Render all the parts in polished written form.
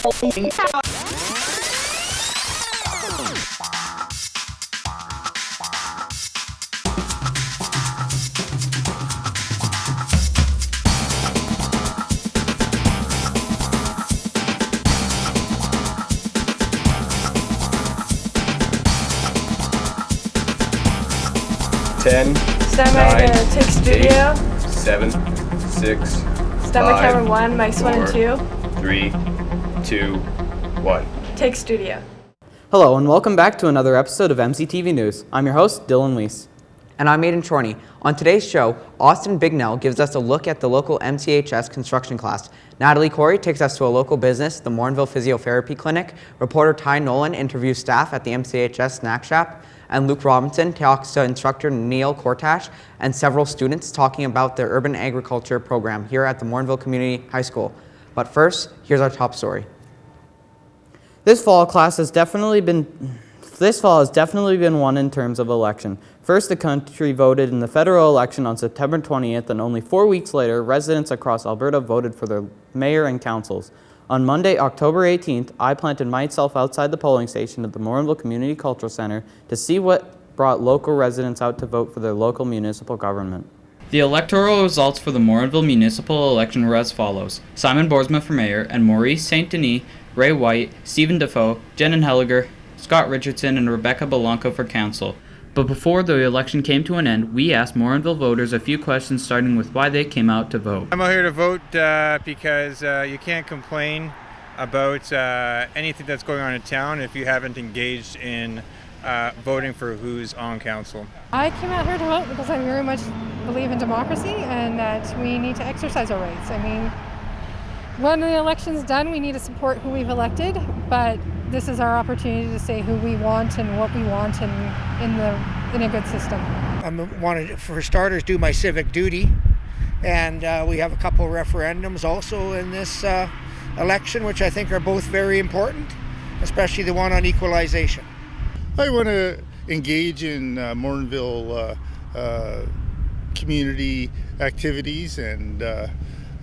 Ten. Stand by to take studio. 8, 7, 6. Stand by camera 1, mics 1 and 2. 3, 2, 1. Take studio. Hello and welcome back to another episode of MCTV News. I'm your host, Dylan Weiss. And I'm Chorney. On today's show, Austin Bignell gives us a look at the local MCHS construction class. Natalie Cory takes us to a local business, the Morinville Physiotherapy Clinic. Reporter Ty Nolan interviews staff at the MCHS Snack Shack. And Luke Robinson talks to instructor Neil Kortash and several students talking about their urban agriculture program here at the Morinville Community High School. But first, here's our top story. This fall has definitely been one in terms of election. First, the country voted in the federal election on September 20th, and only 4 weeks later, residents across Alberta voted for their mayor and councils. On Monday, October 18th, I planted myself outside the polling station at the Morinville Community Cultural Center to see what brought local residents out to vote for their local municipal government. The electoral results for the Morinville municipal election were as follows: Simon Boersma for mayor, and Maurice St. Denis, Ray White, Stephen Defoe, Jen Helliger, Scott Richardson, and Rebecca Belanco for council. But before the election came to an end, we asked Morinville voters a few questions, starting with why they came out to vote. I'm out here to vote because you can't complain about anything that's going on in town if you haven't engaged in voting for who's on council. I came out here to vote because I very much believe in democracy and that we need to exercise our rights. I mean, when the election's done, we need to support who we've elected, but this is our opportunity to say who we want and what we want in a good system. I wanted to, for starters, do my civic duty, and we have a couple referendums also in this election, which I think are both very important, especially the one on equalization. I want to engage in Morinville community activities and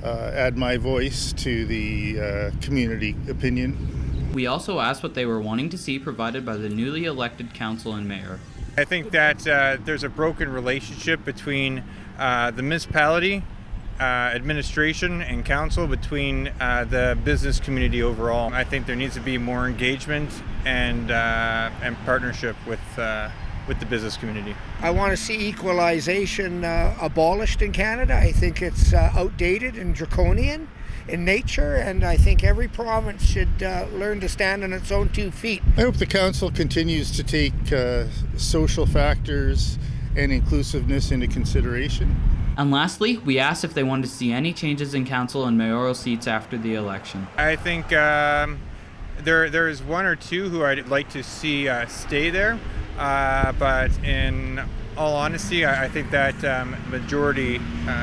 add my voice to the community opinion. We also asked what they were wanting to see provided by the newly elected council and mayor. I think that there's a broken relationship between the municipality, administration, and council, between the business community overall. I think there needs to be more engagement and partnership with the business community. I want to see equalization abolished in Canada. I think it's outdated and draconian in nature, and I think every province should learn to stand on its own 2 feet. I hope the council continues to take social factors and inclusiveness into consideration. And lastly, we asked if they wanted to see any changes in council and mayoral seats after the election. I think there is one or two who I'd like to see stay there, but in all honesty, I think that majority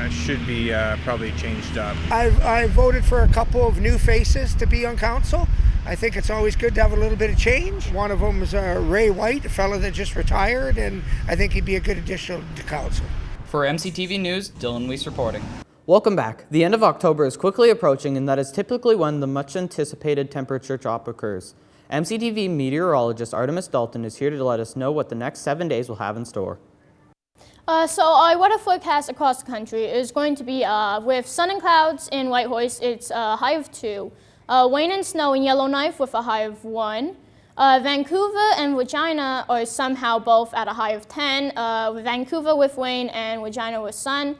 should be probably changed up. I voted for a couple of new faces to be on council. I think it's always good to have a little bit of change. One of them is Ray White, a fellow that just retired, and I think he'd be a good addition to council. For MCTV News, Dylan Weiss reporting. Welcome back. The end of October is quickly approaching, and that is typically when the much anticipated temperature drop occurs. MCTV meteorologist Artemis Dalton is here to let us know what the next 7 days will have in store. So our weather forecast across the country is going to be with sun and clouds in Whitehorse, it's a high of 2. Rain and snow in Yellowknife with a high of 1. Vancouver and Regina are somehow both at a high of 10. Vancouver with rain and Regina with sun.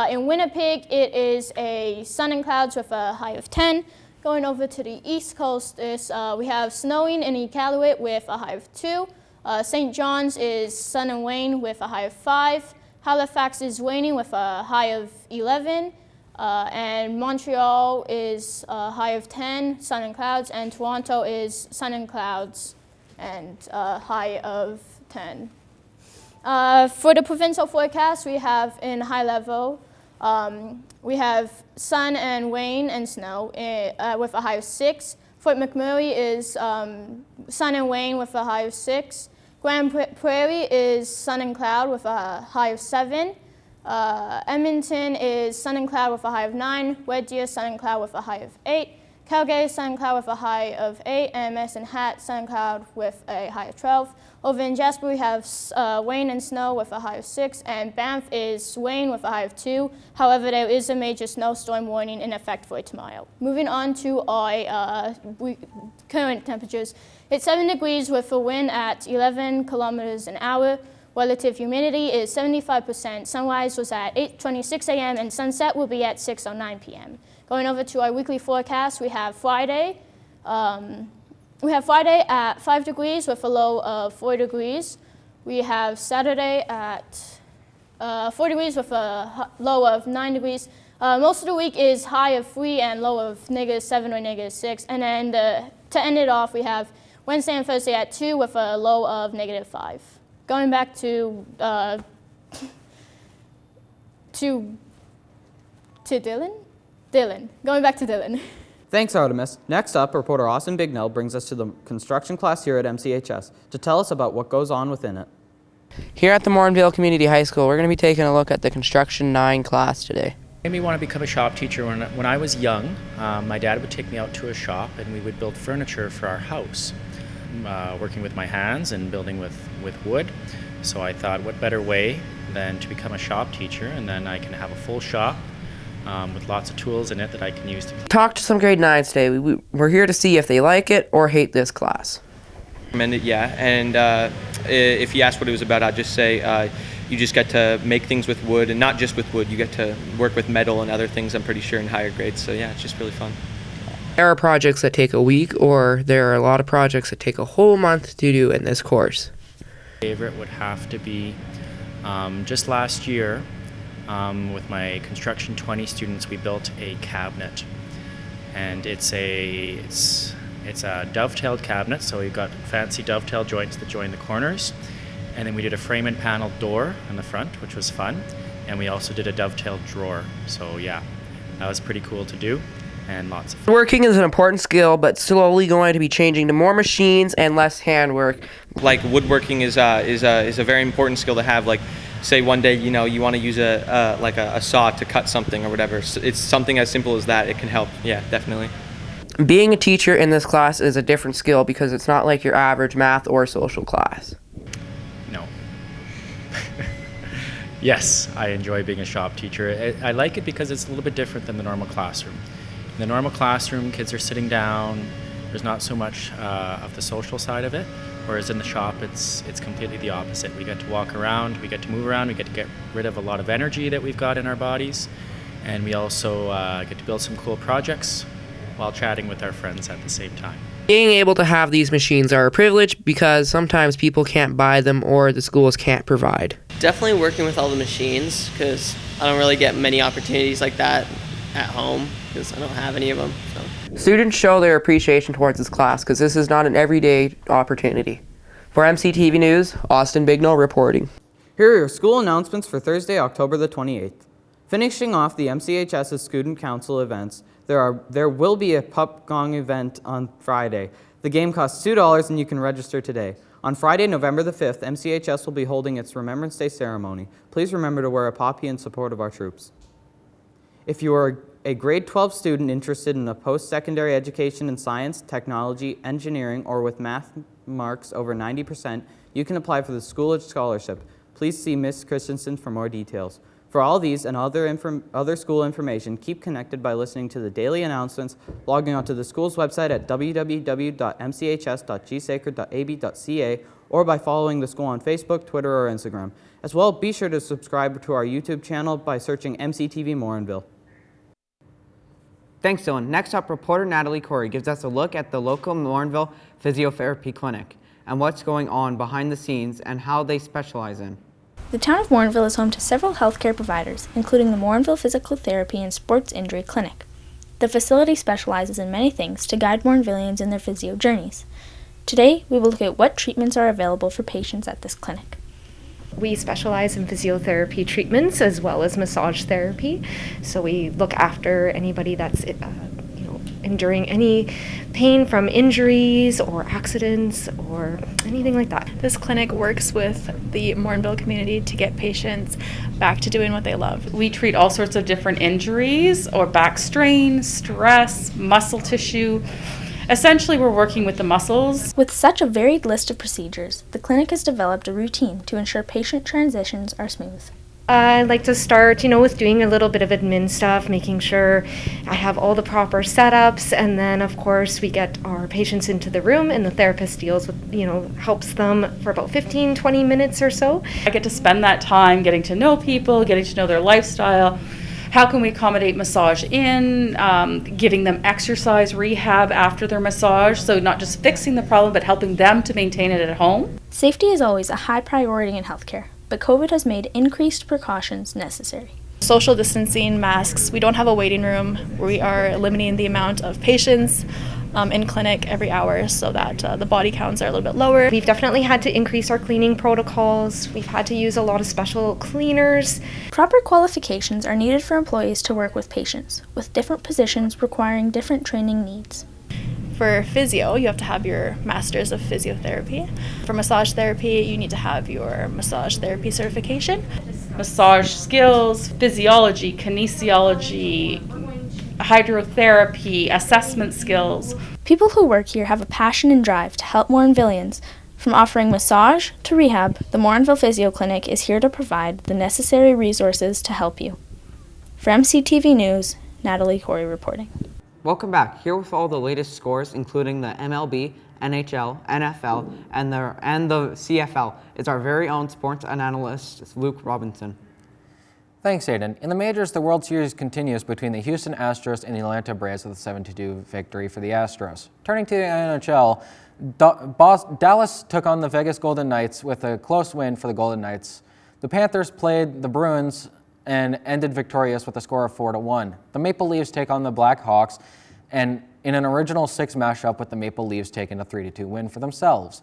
In Winnipeg, it is a sun and clouds with a high of 10. Going over to the east coast, we have snowing in Iqaluit with a high of 2. St. John's is sun and rain with a high of 5. Halifax is raining with a high of 11. And Montreal is a high of 10, sun and clouds. And Toronto is sun and clouds and a high of 10. For the provincial forecast, we have in high level, we have sun and rain and snow with a high of 6. Fort McMurray is sun and rain with a high of 6. Grand Prairie is sun and cloud with a high of 7. Edmonton is sun and cloud with a high of 9. Red Deer, sun and cloud with a high of 8. Calgary, sun and cloud with a high of 8, and Medicine Hat, sun and cloud with a high of 12. Over in Jasper, we have rain and snow with a high of 6, and Banff is rain with a high of 2. However, there is a major snowstorm warning in effect for tomorrow. Moving on to our current temperatures. It's 7 degrees with a wind at 11 kilometers an hour. Relative humidity is 75%. Sunrise was at 8:26 a.m. and sunset will be at 6:09 p.m. Going over to our weekly forecast, we have Friday. At 5 degrees with a low of 4 degrees. We have Saturday at 4 degrees with a low of 9 degrees. Most of the week is high of 3 and low of -7 or -6. And then to end it off, we have Wednesday and Thursday at 2 with a low of -5. Going back to Dylan. Going back to Dylan. Thanks, Artemis. Next up, reporter Austin Bignell brings us to the construction class here at MCHS to tell us about what goes on within it. Here at the Morinville Community High School, we're going to be taking a look at the Construction 9 class today. Made me want to become a shop teacher. When I was young, my dad would take me out to a shop and we would build furniture for our house, working with my hands and building with wood. So I thought, what better way than to become a shop teacher, and then I can have a full shop with lots of tools in it that I can use to Talk to some grade 9s today. We're here to see if they like it or hate this class. Recommend it, yeah. And if you ask what it was about, I'd just say you just get to make things with wood, and not just with wood. You get to work with metal and other things, I'm pretty sure, in higher grades. So yeah, it's just really fun. There are projects that take a week, or there are a lot of projects that take a whole month to do in this course. Favorite would have to be just last year with my Construction 20 students, we built a cabinet, and it's a dovetailed cabinet, so we've got fancy dovetail joints that join the corners, and then we did a frame and panel door in the front, which was fun, and we also did a dovetailed drawer. So yeah, that was pretty cool to do, and lots of fun. Working is an important skill, but slowly going to be changing to more machines and less handwork. Like woodworking is a very important skill to have. Like, say one day you want to use a saw to cut something or whatever. So it's something as simple as that. It can help. Yeah, definitely. Being a teacher in this class is a different skill because it's not like your average math or social class. No. Yes, I enjoy being a shop teacher. I like it because it's a little bit different than the normal classroom. In the normal classroom, kids are sitting down. There's not so much of the social side of it. Whereas in the shop, it's completely the opposite. We get to walk around, we get to move around, we get to get rid of a lot of energy that we've got in our bodies, and we also get to build some cool projects while chatting with our friends at the same time. Being able to have these machines are a privilege because sometimes people can't buy them or the schools can't provide. Definitely working with all the machines, because I don't really get many opportunities like that at home because I don't have any of them. So. Students show their appreciation towards this class because this is not an everyday opportunity. For MCTV News, Austin Bignell reporting. Here are your school announcements for Thursday, October the 28th. Finishing off the MCHS's Student Council events, there will be a pup gong event on Friday. The game costs $2 and you can register today. On Friday, November the 5th, MCHS will be holding its Remembrance Day ceremony. Please remember to wear a poppy in support of our troops. If you are a grade 12 student interested in a post-secondary education in science, technology, engineering, or with math marks over 90%, you can apply for the Schoolage Scholarship. Please see Ms. Christensen for more details. For all these and other school information, keep connected by listening to the daily announcements, logging onto the school's website at www.mchs.gsacred.ab.ca, or by following the school on Facebook, Twitter, or Instagram. As well, be sure to subscribe to our YouTube channel by searching MCTV Morinville. Thanks, Dylan. Next up, reporter Cory gives us a look at the local Morinville Physiotherapy Clinic and what's going on behind the scenes and how they specialize in. The town of Morinville is home to several healthcare providers, including the Morinville Physical Therapy and Sports Injury Clinic. The facility specializes in many things to guide Morinvillians in their physio journeys. Today, we will look at what treatments are available for patients at this clinic. We specialize in physiotherapy treatments as well as massage therapy. So we look after anybody that's enduring any pain from injuries or accidents or anything like that. This clinic works with the Morinville community to get patients back to doing what they love. We treat all sorts of different injuries or back strain, stress, muscle tissue. Essentially, we're working with the muscles. With such a varied list of procedures, the clinic has developed a routine to ensure patient transitions are smooth. I like to start, with doing a little bit of admin stuff, making sure I have all the proper setups, and then of course we get our patients into the room and the therapist deals with, helps them for about 15-20 minutes or so. I get to spend that time getting to know people, getting to know their lifestyle. How can we accommodate massage in, giving them exercise rehab after their massage, so not just fixing the problem, but helping them to maintain it at home. Safety is always a high priority in healthcare, but COVID has made increased precautions necessary. Social distancing, masks, we don't have a waiting room. We are limiting the amount of patients in clinic every hour so that the body counts are a little bit lower. We've definitely had to increase our cleaning protocols. We've had to use a lot of special cleaners. Proper qualifications are needed for employees to work with patients, with different positions requiring different training needs. For physio, you have to have your master's of physiotherapy. For massage therapy, you need to have your massage therapy certification. Massage skills, physiology, kinesiology, hydrotherapy, assessment skills. People who work here have a passion and drive to help Morinvillians. From offering massage to rehab, the Morinville Physio Clinic is here to provide the necessary resources to help you. For MCTV News, Natalie Cory reporting. Welcome back. Here with all the latest scores, including the MLB, NHL, NFL, and the CFL, is our very own sports analyst, Luke Robinson. Thanks, Aiden. In the majors, the World Series continues between the Houston Astros and the Atlanta Braves with a 7-2 victory for the Astros. Turning to the NHL, Dallas took on the Vegas Golden Knights with a close win for the Golden Knights. The Panthers played the Bruins and ended victorious with a score of 4-1. The Maple Leafs take on the Blackhawks, and in an original six mashup with the Maple Leafs taking a 3-2 win for themselves.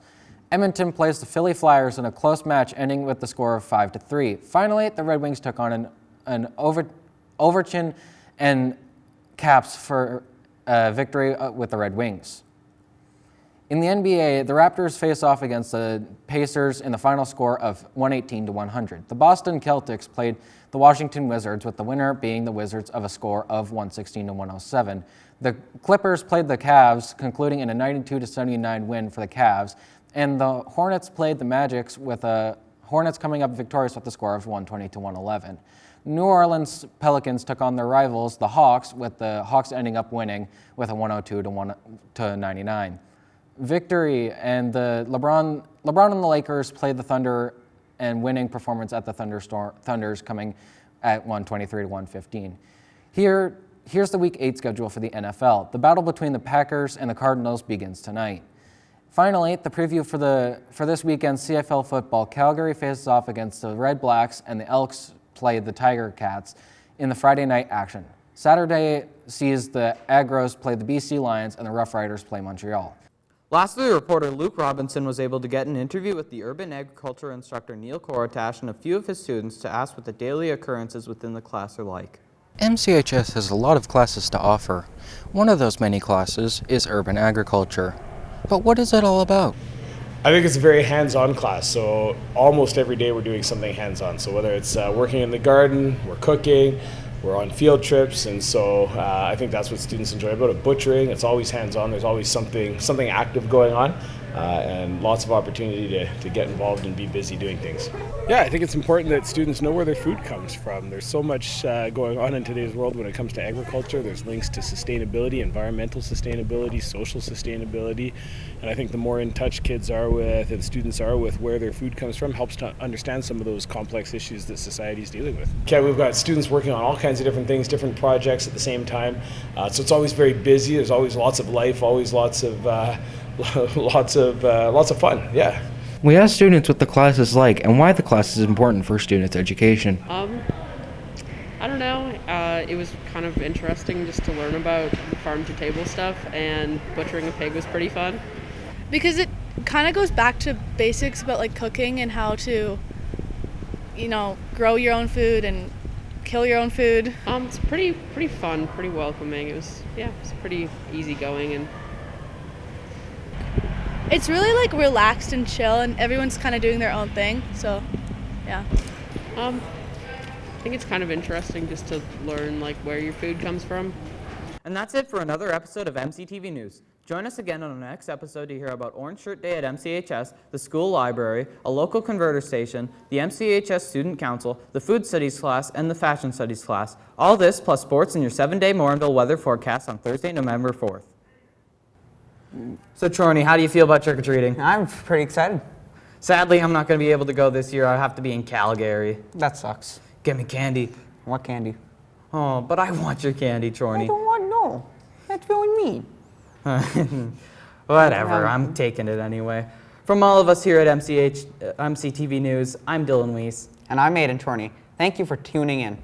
Edmonton plays the Philly Flyers in a close match, ending with the score of 5-3. Finally, the Red Wings took on an Overchin and Caps for victory with the Red Wings. In the NBA, the Raptors face off against the Pacers in the final score of 118-100. The Boston Celtics played the Washington Wizards, with the winner being the Wizards of a score of 116-107. The Clippers played the Cavs, concluding in a 92-79 win for the Cavs, and the Hornets played the Magics, with the Hornets coming up victorious with the score of 120-111. New Orleans Pelicans took on their rivals, the Hawks, with the Hawks ending up winning with a 102-99 victory, and the LeBron and the Lakers played the Thunder, and winning performance at the Thunders coming at 123-115. Here's the Week 8 schedule for the NFL. The battle between the Packers and the Cardinals begins tonight. Finally, the preview for this weekend's CFL football. Calgary faces off against the Red Blacks, and the Elks play the Tiger Cats in the Friday night action. Saturday sees the Agros play the BC Lions, and the Rough Riders play Montreal. Lastly, reporter Luke Robinson was able to get an interview with the urban agriculture instructor Neil Koratash and a few of his students to ask what the daily occurrences within the class are like. MCHS has a lot of classes to offer. One of those many classes is urban agriculture. But what is it all about? I think it's a very hands-on class, so almost every day we're doing something hands-on. So whether it's working in the garden, we're cooking, we're on field trips, and so I think that's what students enjoy about it. Butchering, it's always hands-on. There's always something active going on, and lots of opportunity to get involved and be busy doing things. Yeah, I think it's important that students know where their food comes from. There's so much going on in today's world when it comes to agriculture. There's links to sustainability, environmental sustainability, social sustainability, and I think the more in touch kids are with and students are with where their food comes from helps to understand some of those complex issues that society is dealing with. Okay, we've got students working on all kinds of different things, different projects at the same time, so it's always very busy. There's always lots of life, always lots of fun, yeah. We asked students what the class is like and why the class is important for students' education. I don't know. It was kind of interesting just to learn about farm-to-table stuff, and butchering a pig was pretty fun. Because it kind of goes back to basics about like cooking and how to, grow your own food and kill your own food? It's pretty fun, pretty welcoming. It's pretty easygoing and. It's really like relaxed and chill, and everyone's kind of doing their own thing. So, yeah. I think it's kind of interesting just to learn like where your food comes from. And that's it for another episode of MCTV News. Join us again on the next episode to hear about Orange Shirt Day at MCHS, the school library, a local converter station, the MCHS Student Council, the Food Studies class, and the Fashion Studies class. All this plus sports in your 7-day Morinville weather forecast on Thursday, November 4th. So, Chorney, how do you feel about trick-or-treating? I'm pretty excited. Sadly, I'm not going to be able to go this year. I have to be in Calgary. That sucks. Get me candy. What candy? Oh, but I want your candy, Chorney. I don't want no. That's really mean. Whatever, I'm taking it anyway. From all of us here at MCTV News, I'm Dylan Weiss. And I'm Aidan Chorney. Thank you for tuning in.